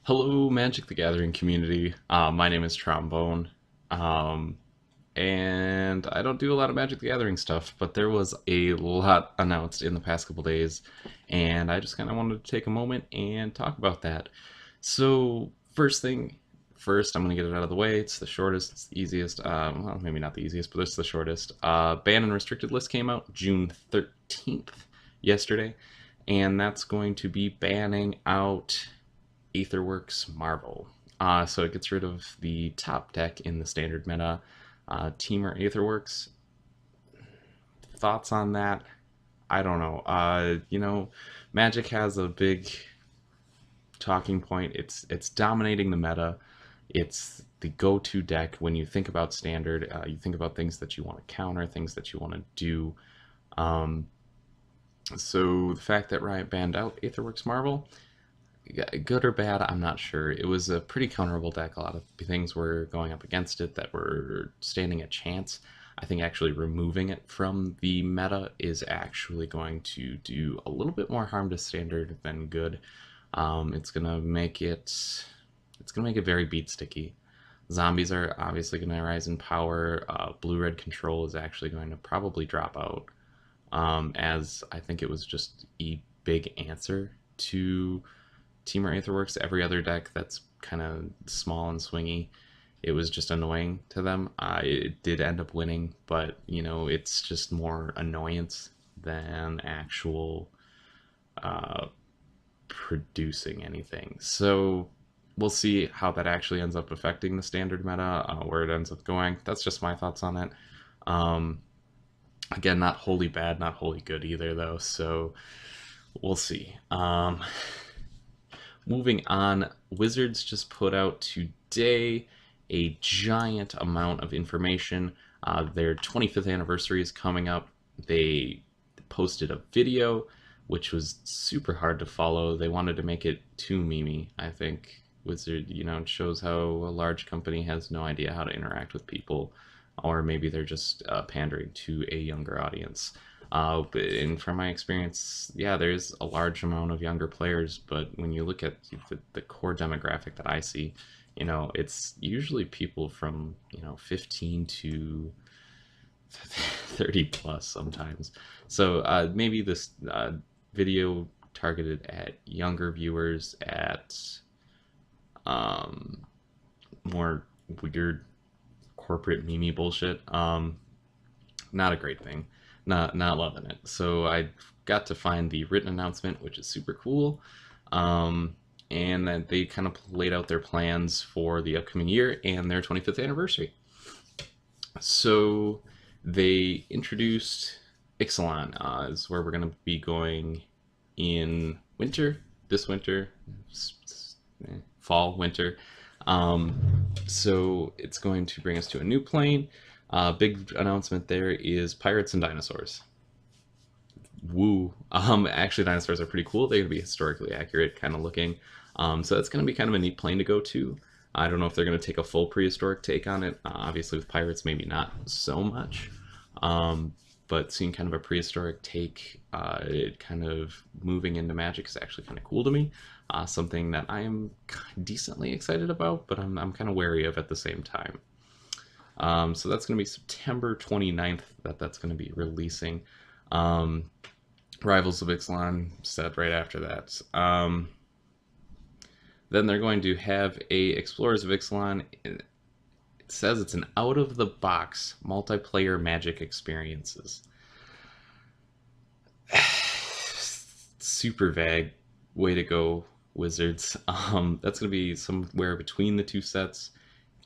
Hello, Magic the Gathering community. My name is Trombone, um, and I don't do a lot of Magic the Gathering stuff, but there was a lot announced in the past couple days, and I just kind of wanted to take a moment and talk about that. So, first thing first, I'm going to get it out of the way. It's the shortest, it's the easiest. Well, maybe not the easiest, but it's the shortest. Ban and restricted list came out June 13th, yesterday, and that's going to be banning out Aetherworks Marvel. So it gets rid of the top deck in the standard meta, Teamer Aetherworks. Thoughts on that? I don't know. Magic has a big talking point. It's dominating the meta. It's the go-to deck when you think about standard. You think about things that you want to counter, things that you want to do. Um, so the fact that Riot banned out Aetherworks Marvel, good or bad, I'm not sure. It was a pretty counterable deck. A lot of things were going up against it that were standing a chance. I think actually removing it from the meta is actually going to do a little bit more harm to standard than good. It's gonna make it very beat sticky. Zombies are obviously going to rise in power. Blue-red control is actually going to probably drop out, as I think it was just a big answer to Teamer Aetherworks. Every other deck that's kind of small and swingy, it was just annoying to them. It did end up winning, but it's just more annoyance than actual producing anything. So we'll see how that actually ends up affecting the standard meta, where it ends up going. That's just my thoughts on it. Um, Again, not wholly bad, not wholly good either, though. So we'll see. Moving on, Wizards just put out today a giant amount of information. Their 25th anniversary is coming up. They posted a video, which was super hard to follow. They wanted to make it too memey, I think. Wizard, it shows how a large company has no idea how to interact with people, or maybe they're just pandering to a younger audience. And from my experience, yeah, there's a large amount of younger players, but when you look at the core demographic that I see, it's usually people from 15 to 30 plus sometimes. So maybe this video targeted at younger viewers, at um, more weird corporate meme bullshit. Not a great thing. Not loving it. So I got to find the written announcement, which is super cool. And then they kind of laid out their plans for the upcoming year and their 25th anniversary. So they introduced Ixalan, is where we're going to be going in winter, this winter, fall, winter. So it's going to bring us to a new plane. Big announcement there is pirates and dinosaurs. Woo. Actually, dinosaurs are pretty cool. They're going to be historically accurate, kind of looking. So that's going to be kind of a neat plane to go to. I don't know if they're going to take a full prehistoric take on it. Obviously, with pirates, maybe not so much. But seeing kind of a prehistoric take, it kind of moving into Magic is actually kind of cool to me. Something that I am decently excited about, but I'm kind of wary of at the same time. So that's going to be September 29th that's going to be releasing. Rivals of Ixalan said right after that. Then they're going to have a Explorers of Ixalan. It says it's an out-of-the-box multiplayer Magic experiences. Super vague. Way to go, Wizards. That's going to be somewhere between the two sets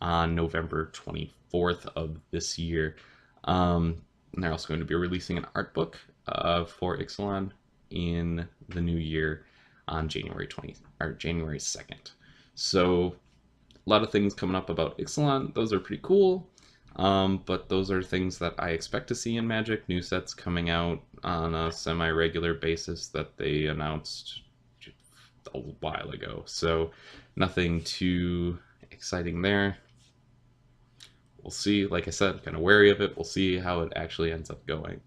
on November 24th of this year. And they're also going to be releasing an art book for Ixalan in the new year on January 2nd. So a lot of things coming up about Ixalan. Those are pretty cool. But those are things that I expect to see in Magic. New sets coming out on a semi-regular basis that they announced a while ago. So nothing too exciting there. We'll see. Like I said, kind of wary of it. We'll see how it actually ends up going.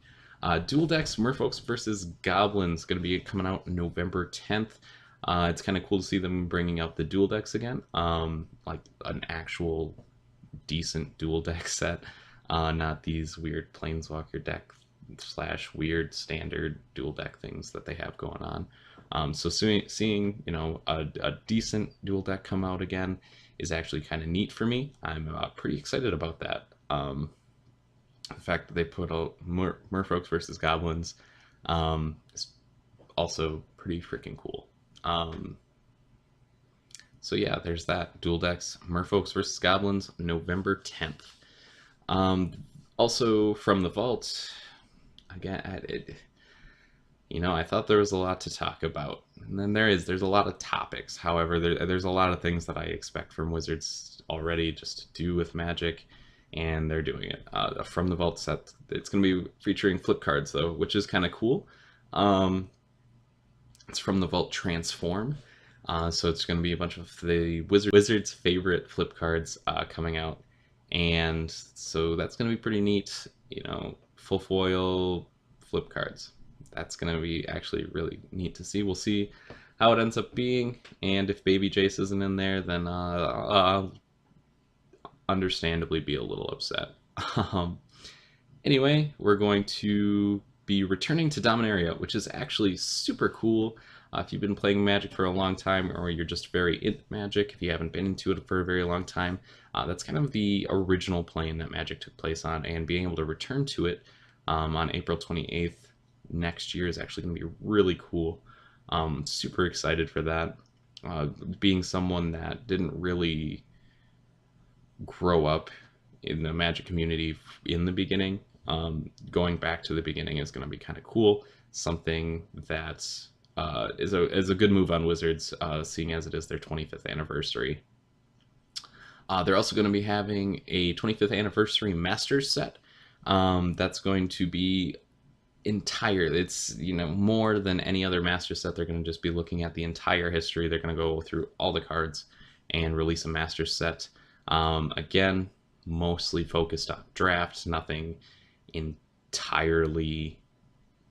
Dual decks, Merfolks versus Goblins, going to be coming out November 10th. It's kind of cool to see them bringing out the dual decks again, like an actual decent dual deck set, not these weird planeswalker deck slash weird standard dual deck things that they have going on. So seeing a decent dual deck come out again is actually kind of neat for me. I'm pretty excited about that. The fact that they put out Merfolks versus Goblins is also pretty freaking cool. So yeah, there's that. Dual decks, Merfolks versus Goblins, November 10th. Also from the vault, again, I thought there was a lot to talk about, and then there's a lot of topics. However, there's a lot of things that I expect from Wizards already just to do with Magic, and they're doing it. From the vault set, it's going to be featuring flip cards though, which is kind of cool. It's from the vault Transform. So it's going to be a bunch of the Wizards' favorite flip cards coming out, and so that's going to be pretty neat. Full foil flip cards. That's going to be actually really neat to see. We'll see how it ends up being, and if Baby Jace isn't in there, then I'll understandably be a little upset. Anyway, we're going to be returning to Dominaria, which is actually super cool. If you've been playing Magic for a long time, or you're just very into Magic, if you haven't been into it for a very long time, that's kind of the original plane that Magic took place on, and being able to return to it on April 28th next year is actually going to be really cool. Super excited for that. Being someone that didn't really grow up in the Magic community in the beginning, going back to the beginning is going to be kind of cool. Something that is a good move on Wizards, seeing as it is their 25th anniversary. They're also going to be having a 25th anniversary Masters set. That's going to be it's more than any other Masters set. They're going to just be looking at the entire history. They're going to go through all the cards and release a Masters set. Again, mostly focused on draft, nothing entirely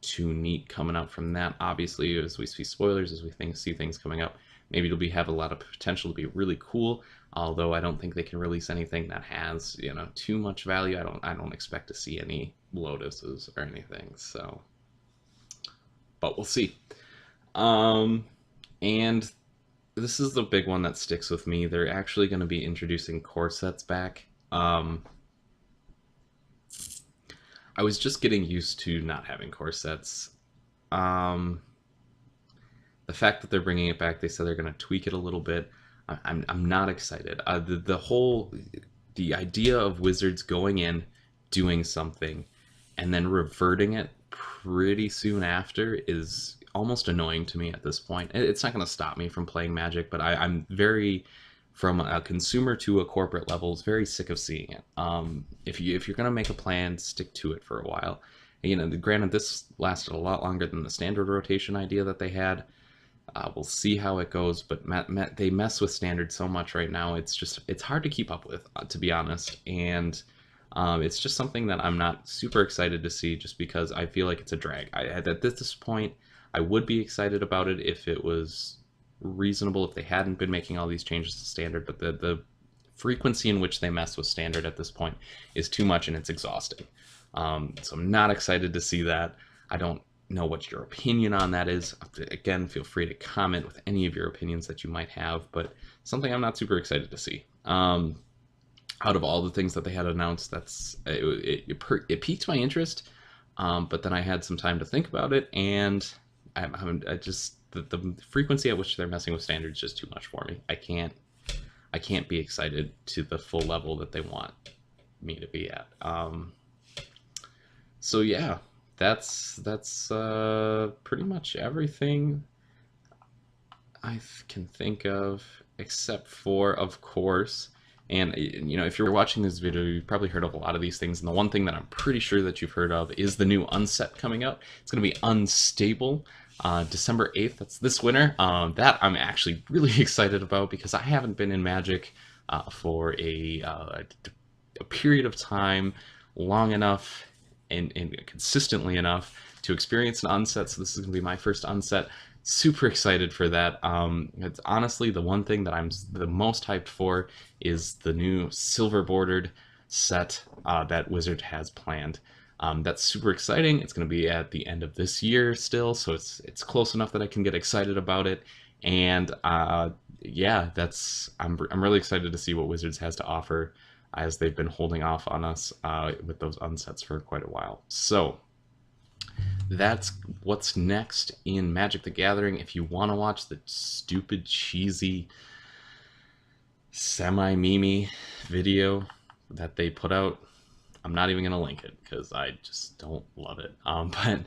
too neat coming up from that. Obviously, as we see spoilers, as we see things coming up, maybe it'll have a lot of potential to be really cool. Although I don't think they can release anything that has too much value. I don't expect to see any Lotuses or anything. So, but we'll see. And this is the big one that sticks with me. They're actually going to be introducing core sets back. I was just getting used to not having core sets. The fact that they're bringing it back, they said they're going to tweak it a little bit. I'm not excited. The idea of Wizards going in, doing something, and then reverting it pretty soon after is almost annoying to me at this point. It's not going to stop me from playing Magic, but I'm very, from a consumer to a corporate level, is very sick of seeing it. If you're going to make a plan, stick to it for a while. Granted, this lasted a lot longer than the standard rotation idea that they had. We'll see how it goes, but they mess with standard so much right now. It's hard to keep up with, to be honest, and it's just something that I'm not super excited to see, just because I feel like it's a drag. At this point, I would be excited about it if it was reasonable, if they hadn't been making all these changes to standard, but the frequency in which they mess with standard at this point is too much, and it's exhausting. So I'm not excited to see that. I don't know what your opinion on that is. Again, feel free to comment with any of your opinions that you might have, but something I'm not super excited to see. Out of all the things that they had announced, it piqued my interest, but then I had some time to think about it, and the frequency at which they're messing with standards is just too much for me. I can't be excited to the full level that they want me to be at. So yeah, that's pretty much everything I can think of, except for, of course, and if you're watching this video, you've probably heard of a lot of these things, and the one thing that I'm pretty sure that you've heard of is the new Unset coming out. It's going to be Unstable, December 8th. That's this winter. That I'm actually really excited about, because I haven't been in Magic for a period of time long enough and consistently enough to experience an unset. So this is going to be my first unset. Super excited for that. It's honestly the one thing that I'm the most hyped for is the new silver bordered set that Wizard has planned. That's super exciting. It's going to be at the end of this year still, so it's close enough that I can get excited about it. And yeah, I'm really excited to see what Wizards has to offer, as they've been holding off on us with those unsets for quite a while. So that's what's next in Magic the Gathering. If you want to watch the stupid, cheesy, semi-memey video that they put out, I'm not even going to link it because I just don't love it. But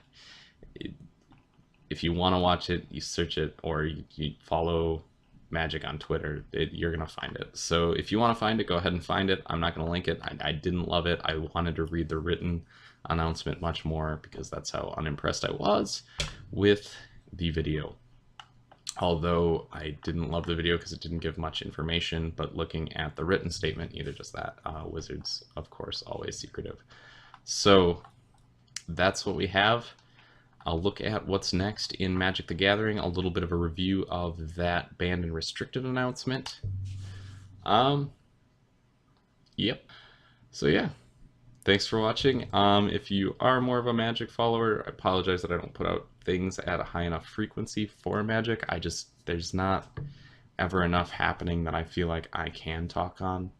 if you want to watch it, you search it, or you follow Magic on Twitter, you're going to find it. So if you want to find it, go ahead and find it. I'm not going to link it. I didn't love it. I wanted to read the written announcement much more because that's how unimpressed I was with the video. Although I didn't love the video because it didn't give much information, but looking at the written statement, either just that. Wizards, of course, always secretive. So that's what we have. I'll look at what's next in Magic the Gathering, a little bit of a review of that banned and restricted announcement. Yep. So yeah, thanks for watching. If you are more of a Magic follower, I apologize that I don't put out things at a high enough frequency for Magic. There's not ever enough happening that I feel like I can talk on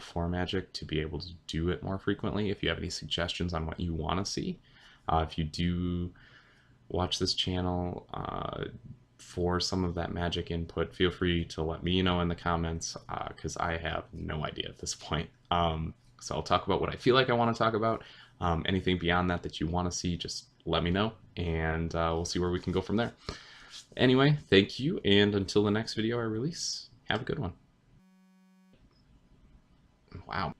for Magic to be able to do it more frequently. If you have any suggestions on what you want to see, if you do watch this channel for some of that Magic input, feel free to let me know in the comments, because I have no idea at this point. So I'll talk about what I feel like I want to talk about. Anything beyond that that you want to see, just let me know, and we'll see where we can go from there. Anyway, thank you, and until the next video I release, have a good one. Wow.